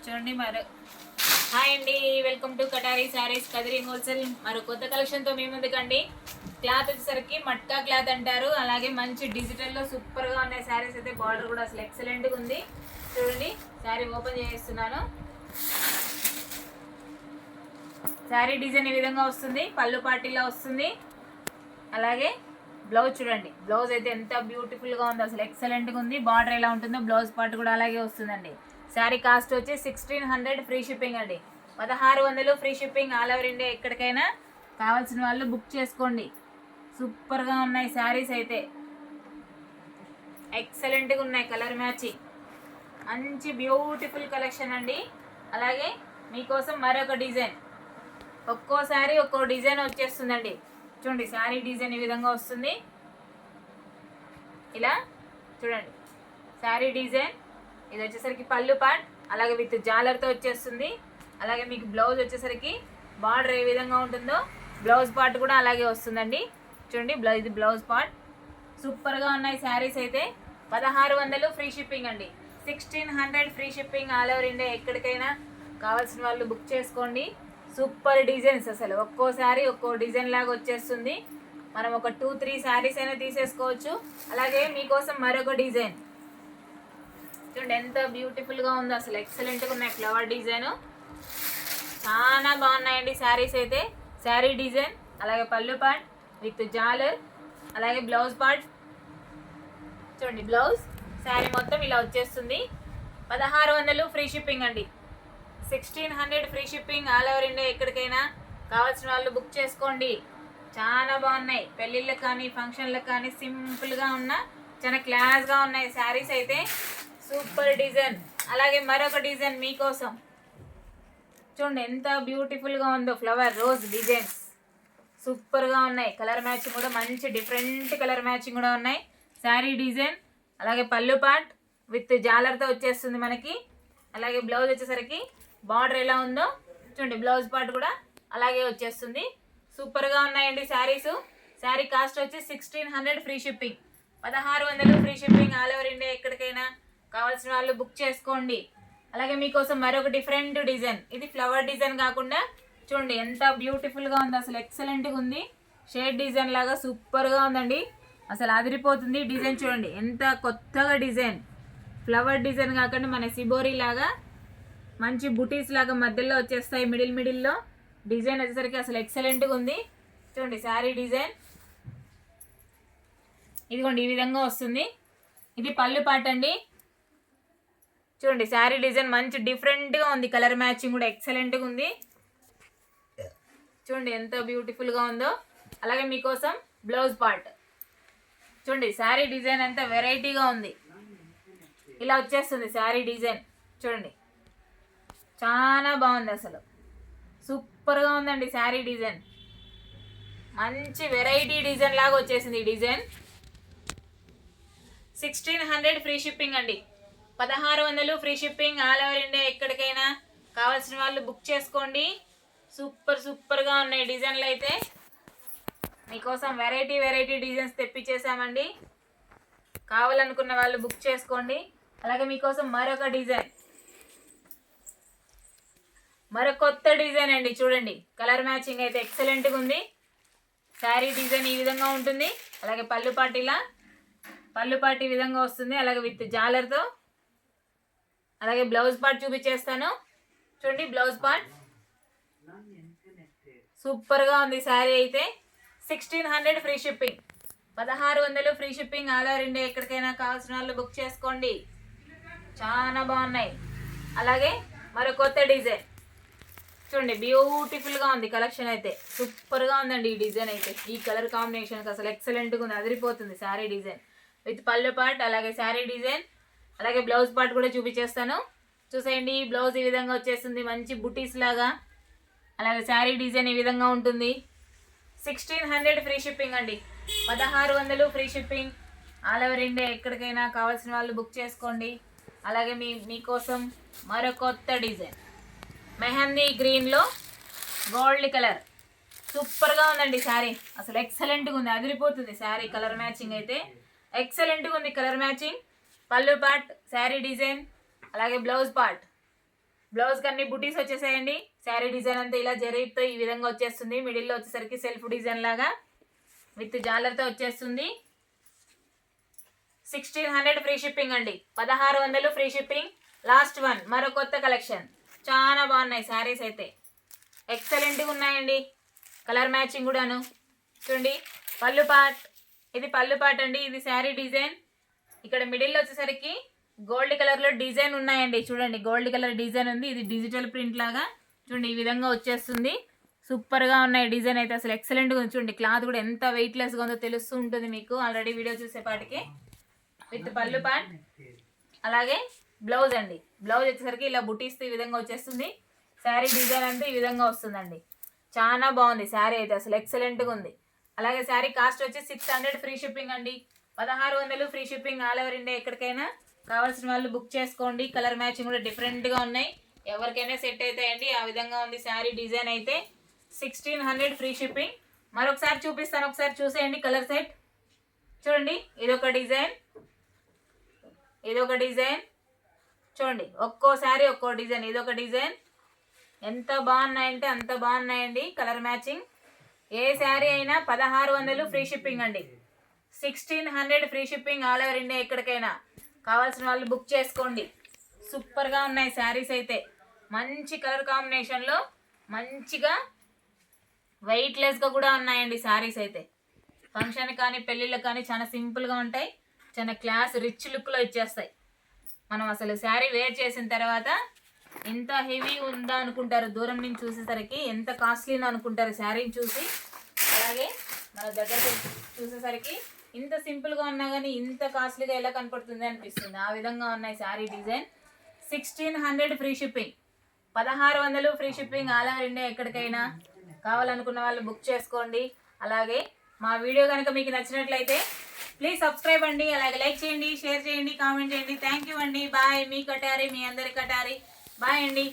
చూడండి మరో హాయ్ అండి, welcome to కటారీ saris Kadiri wholesale. మరో కొత్త కలెక్షన్తో మీ ముందుకండి. క్లాత్ వచ్చేసరికి మట్కా క్లాత్ అంటారు. అలాగే మంచి డిజిటల్లో సూపర్గా ఉన్నాయి శారీస్ అయితే. బార్డర్ కూడా అసలు ఎక్సలెంట్గా ఉంది. చూడండి శారీ ఓపెన్ చేస్తున్నాను. శారీ డిజైన్ ఈ విధంగా వస్తుంది, పళ్ళు పార్టీలో వస్తుంది. అలాగే బ్లౌజ్ చూడండి, బ్లౌజ్ అయితే ఎంత బ్యూటిఫుల్గా ఉందో, అసలు ఎక్సలెంట్గా ఉంది. బార్డర్ ఎలా ఉంటుందో బ్లౌజ్ పార్ట్ కూడా అలాగే వస్తుందండి. శారీ కాస్ట్ వచ్చి 1600 ఫ్రీ షిప్పింగ్ అండి. 1600 free shipping all over India. ఎక్కడికైనా కావాల్సిన వాళ్ళు బుక్ చేసుకోండి. సూపర్గా ఉన్నాయి శారీస్ అయితే, ఎక్సలెంట్గా ఉన్నాయి. కలర్ మ్యాచింగ్ మంచి బ్యూటిఫుల్ కలెక్షన్ అండి. అలాగే మీకోసం మరొక డిజైన్, ఒక్కోసారి ఒక్కో డిజైన్ వచ్చేస్తుందండి. చూడండి శారీ డిజైన్ ఈ విధంగా వస్తుంది. ఇలా చూడండి శారీ డిజైన్. ఇది వచ్చేసరికి పళ్ళు పార్ట్, అలాగే విత్ జాలర్తో వచ్చేస్తుంది. అలాగే మీకు బ్లౌజ్ వచ్చేసరికి బార్డర్ ఏ విధంగా ఉంటుందో బ్లౌజ్ పార్ట్ కూడా అలాగే వస్తుందండి. చూడండి ఇది బ్లౌజ్ పార్ట్. సూపర్గా ఉన్నాయి శారీస్ అయితే. 1600 ఫ్రీ షిప్పింగ్ అండి. 1600 free shipping all over India. ఎక్కడికైనా కావాల్సిన వాళ్ళు బుక్ చేసుకోండి. సూపర్ డిజైన్స్, అసలు ఒక్కోసారి ఒక్కో డిజైన్ లాగా వచ్చేస్తుంది. మనం ఒక 2-3 శారీస్ అయినా తీసేసుకోవచ్చు. అలాగే మీకోసం మరొక డిజైన్ చూడండి ఎంత బ్యూటిఫుల్గా ఉందో, అసలు ఎక్సలెంట్గా ఉన్నాయి. ఫ్లవర్ డిజైన్ చాలా బాగున్నాయండి శారీస్ అయితే. శారీ డిజైన్, అలాగే పళ్ళు పార్ట్ విత్ జాలర్, అలాగే బ్లౌజ్ పార్ట్. చూడండి బ్లౌజ్, శారీ మొత్తం ఇలా వచ్చేస్తుంది. 1600 ఫ్రీ షిప్పింగ్ అండి. 1600 free shipping all over India. ఎక్కడికైనా కావాల్సిన వాళ్ళు బుక్ చేసుకోండి. చాలా బాగున్నాయి. పెళ్ళిళ్ళకి కానీ ఫంక్షన్లకు కానీ సింపుల్గా ఉన్న చాలా క్లాస్గా ఉన్నాయి శారీస్ అయితే. Super design. అలాగే మరొక డిజైన్ మీకోసం చూడండి ఎంత బ్యూటిఫుల్గా ఉందో. ఫ్లవర్ రోజ్ డిజైన్స్ సూపర్గా ఉన్నాయి. కలర్ మ్యాచింగ్ కూడా మంచి డిఫరెంట్ కలర్ మ్యాచింగ్ కూడా ఉన్నాయి. శారీ డిజైన్, అలాగే పళ్ళు పార్ట్ విత్ జాలర్తో వచ్చేస్తుంది మనకి. అలాగే బ్లౌజ్ వచ్చేసరికి బార్డర్ ఎలా ఉందో చూడండి, బ్లౌజ్ పార్ట్ కూడా అలాగే వచ్చేస్తుంది. సూపర్గా ఉన్నాయండి శారీస్. శారీ కాస్ట్ వచ్చి 1600 free shipping. 1600 free shipping all over India. ఎక్కడికైనా కావాల్సిన వాళ్ళు బుక్ చేసుకోండి. అలాగే మీకోసం మరొక డిఫరెంట్ డిజైన్. ఇది ఫ్లవర్ డిజైన్ కాకుండా చూడండి ఎంత బ్యూటిఫుల్గా ఉందో, అసలు ఎక్సలెంట్గా ఉంది. షేడ్ డిజైన్ లాగా సూపర్గా ఉందండి, అసలు అదిరిపోతుంది. డిజైన్ చూడండి ఎంత కొత్తగా డిజైన్. ఫ్లవర్ డిజైన్ కాకుండా మన సిబోరీ లాగా మంచి బుటీస్ లాగా మధ్యలో వచ్చేస్తాయి. మిడిల్లో డిజైన్ వచ్చేసరికి అసలు ఎక్సలెంట్గా ఉంది. చూడండి శారీ డిజైన్ ఇదిగోండి ఈ విధంగా వస్తుంది. ఇది పళ్ళు పార్ట్ అండి. చూడండి శారీ డిజైన్ మంచి డిఫరెంట్గా ఉంది. కలర్ మ్యాచింగ్ కూడా ఎక్సలెంట్గా ఉంది. చూడండి ఎంత బ్యూటిఫుల్గా ఉందో. అలాగే మీకోసం బ్లౌజ్ పార్ట్ చూడండి. శారీ డిజైన్ అంతా వెరైటీగా ఉంది. ఇలా వచ్చేస్తుంది శారీ డిజైన్. చూడండి చాలా బాగుంది, అసలు సూపర్గా ఉందండి శారీ డిజైన్. మంచి వెరైటీ డిజైన్ లాగా వచ్చేసింది ఈ డిజైన్. 1600 ఫ్రీ షిప్పింగ్ అండి. 1600 free shipping all over India. ఎక్కడికైనా కావాల్సిన వాళ్ళు బుక్ చేసుకోండి. సూపర్గా ఉన్నాయి డిజైన్లు అయితే. మీకోసం వెరైటీ డిజైన్స్ తెప్పించేసామండి. కావాలనుకున్న వాళ్ళు బుక్ చేసుకోండి. అలాగే మీకోసం మరొక డిజైన్, మరొక కొత్త డిజైన్ అండి. చూడండి కలర్ మ్యాచింగ్ అయితే ఎక్సలెంట్గా ఉంది. శారీ డిజైన్ ఈ విధంగా ఉంటుంది. అలాగే పళ్ళు పార్ట్ ఈ విధంగా వస్తుంది, అలాగే విత్ జాలర్తో. అలాగే బ్లౌజ్ పార్ట్ చూపించేస్తాను. చూడండి బ్లౌజ్ పార్ట్ సూపర్గా ఉంది శారీ అయితే. 1600 free shipping. 1600 free shipping all over India. ఎక్కడికైనా కావాల్సిన వాళ్ళు బుక్ చేసుకోండి. చాలా బాగున్నాయి. అలాగే మరో కొత్త డిజైన్ చూడండి, బ్యూటిఫుల్గా ఉంది కలెక్షన్ అయితే. సూపర్గా ఉందండి ఈ డిజైన్ అయితే. ఈ కలర్ కాంబినేషన్కి అసలు ఎక్సలెంట్గా ఉంది, అదిరిపోతుంది శారీ డిజైన్ విత్ పళ్ళు పార్ట్. అలాగే శారీ డిజైన్, అలాగే బ్లౌజ్ పార్ట్ కూడా చూపించేస్తాను. చూసేయండి బ్లౌజ్ ఈ విధంగా వచ్చేస్తుంది, మంచి బుటీస్ లాగా. అలాగే శారీ డిజైన్ ఈ విధంగా ఉంటుంది. 1600 ఫ్రీ షిప్పింగ్ అండి. 1600 free shipping all over India. ఎక్కడికైనా కావాల్సిన వాళ్ళు బుక్ చేసుకోండి. అలాగే మీకోసం మరో కొత్త డిజైన్, మెహందీ గ్రీన్లో గోల్డ్ కలర్. సూపర్గా ఉందండి శారీ, అసలు ఎక్సలెంట్గా ఉంది, అదిరిపోతుంది శారీ. కలర్ మ్యాచింగ్ అయితే ఎక్సలెంట్గా ఉంది. కలర్ మ్యాచింగ్, పళ్ళు పార్ట్, శారీ డిజైన్, అలాగే బ్లౌజ్ పార్ట్ బ్లౌజ్కి అన్ని బుటీస్ వచ్చేసాయండి. శారీ డిజైన్ అంతా ఇలా జరీతో ఈ విధంగా వచ్చేస్తుంది. మిడిల్లో వచ్చేసరికి సెల్ఫ్ డిజైన్ లాగా విత్ జాలర్తో వచ్చేస్తుంది. 1600 ఫ్రీ షిప్పింగ్ అండి. 1600 ఫ్రీ షిప్పింగ్. లాస్ట్ వన్ మరో కొత్త కలెక్షన్. చాలా బాగున్నాయి శారీస్ అయితే, ఎక్సలెంట్గా ఉన్నాయండి. కలర్ మ్యాచింగ్ కూడాను చూడండి. పళ్ళు పార్ట్, ఇది పళ్ళు పార్ట్ అండి. ఇది శారీ డిజైన్. ఇక్కడ మిడిల్లో వచ్చేసరికి గోల్డ్ కలర్లో డిజైన్ ఉన్నాయండి. చూడండి గోల్డ్ కలర్ డిజైన్ ఉంది. ఇది డిజిటల్ ప్రింట్ లాగా చూడండి ఈ విధంగా వచ్చేస్తుంది. సూపర్గా ఉన్నాయి డిజైన్ అయితే, అసలు ఎక్సలెంట్గా ఉంది. చూడండి క్లాత్ కూడా ఎంత వెయిట్లెస్గా ఉందో తెలుస్తూ ఉంటుంది మీకు ఆల్రెడీ వీడియో చూసేపాటికి. విత్ పళ్ళు పార్ట్ అలాగే బ్లౌజ్ అండి. బ్లౌజ్ వచ్చేసరికి ఇలా బుటీస్తో ఈ విధంగా వచ్చేస్తుంది. శారీ డిజైన్ అంతా ఈ విధంగా వస్తుందండి. చాలా బాగుంది శారీ అయితే, అసలు ఎక్సలెంట్గా ఉంది. అలాగే శారీ కాస్ట్ వచ్చి 600 ఫ్రీ షిప్పింగ్ అండి. 1600 free shipping all over India. ఎక్కడికైనా కావాల్సిన వాళ్ళు బుక్ చేసుకోండి. కలర్ మ్యాచింగ్ కూడా డిఫరెంట్గా ఉన్నాయి, ఎవరికైనా సెట్ అవుతాయండి. ఆ విధంగా ఉంది శారీ డిజైన్ అయితే. 1600 ఫ్రీ షిప్పింగ్. మరొకసారి చూపిస్తాను, ఒకసారి చూసేయండి కలర్ సెట్. చూడండి ఇదొక డిజైన్, ఇదొక డిజైన్. చూడండి ఒక్కోసారి ఒక్కో డిజైన్. ఇదొక డిజైన్. ఎంత బాగున్నాయంటే అంత బాగున్నాయండి కలర్ మ్యాచింగ్. ఏ శారీ అయినా 1600 ఫ్రీ షిప్పింగ్ అండి. 1600 free shipping all over India. ఎక్కడికైనా కావాల్సిన వాళ్ళు బుక్ చేసుకోండి. సూపర్గా ఉన్నాయి శారీస్ అయితే, మంచి కలర్ కాంబినేషన్లో మంచిగా వెయిట్లెస్గా కూడా ఉన్నాయండి శారీస్ అయితే. ఫంక్షన్ కానీ పెళ్ళిళ్ళకి కానీ చాలా సింపుల్గా ఉంటాయి, చాలా క్లాస్ రిచ్ లుక్లో ఇచ్చేస్తాయి. మనం అసలు శారీ వేర్ చేసిన తర్వాత ఎంత హెవీ ఉందా అనుకుంటారు, దూరం నుంచి చూసేసరికి ఎంత కాస్ట్లీనో అనుకుంటారు శారీని చూసి. అలాగే మన దగ్గర చూసేసరికి ఇంత సింపుల్గా ఉన్నా కానీ ఇంత కాస్ట్లీగా ఎలా కనపడుతుంది అనిపిస్తుంది. ఆ విధంగా ఉన్నాయి sari design. 1600 free shipping. 1600 free shipping all over India. ఎక్కడికైనా కావాలనుకున్న వాళ్ళు బుక్ చేసుకోండి. అలాగే మా వీడియో కనుక మీకు నచ్చినట్లయితే ప్లీజ్ సబ్స్క్రైబ్ అండి. అలాగే లైక్ చేయండి, షేర్ చేయండి, కామెంట్ చేయండి. థ్యాంక్ యూ అండి. బాయ్. మీ కటారి, మీ అందరి కటారి. బాయ్ అండి.